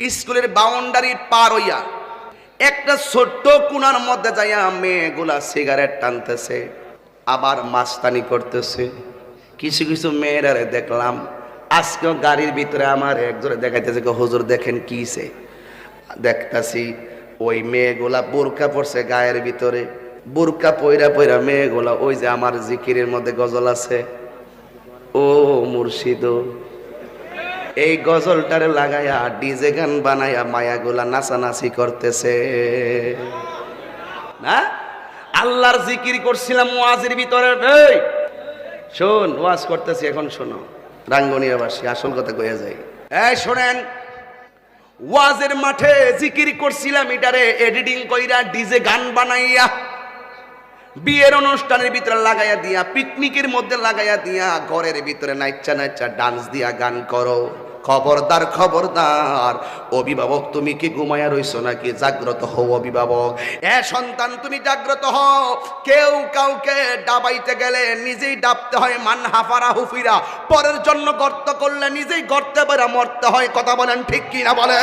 স্কুলের বাউন্ডারি পার হইয়া একটা ছোট্ট কোণার মধ্যে যাইয়া মেয়েগুলা সিগারেট টানতেছে, আবার মাস্তানি করতেছে। কিছু কিছু মেয়েরারে দেখলাম আজকেও গাড়ির ভিতরে আমার একজনে দেখাইতেছে, হুজুর দেখেন কিছে। দেখতাছি ওই মেয়েগুলা বোরকা পরছে গায়ের ভিতরে, বোরকা পয়রা পয়রা মেয়েগুলা ওই যে আমার জিকিরের মধ্যে গজল আছে, ও মুর্শিদ এই গজলটারে লাগাইয়া ডিজে গান বানাইয়া মায়াগুলা নাচানাচি করতেছে না। আল্লাহর জিকির করছিলাম ওয়াজের ভিতরে, এই শোন ওয়াজ করতেছি এখন শোনো রাঙ্গুনিয়াবাসী, আসল কথা কইয়া যাই। এই শোনেন, ওয়াজের মাঠে জিকির করছিলাম, এটারে এডিটিং কইরা ডিজে গান বানাইয়া বিয়ের অনুষ্ঠানের ভিতরে লাগাইয়া দিয়া, পিকনিকের মধ্যে লাগাইয়া দিয়া, ঘরের ভিতরে নাইচা নাইচা ডান্স দিয়া গান করো। খবরদার খবরদার, অভিভাবক তুমি কি ঘুমায়া রইছো নাকি? জাগ্রত হও অভিভাবক। এ সন্তান তুমি জাগ্রত হও। কেউ কাউকে ডাবাইতে গেলে নিজেই ডাবতে হয়, মান হাফারা হুফিরা। পরের জন্য গর্ত করলে নিজেই গর্তে বেড়া মরতে হয়। কথা বলেন ঠিক কিনা বলেন?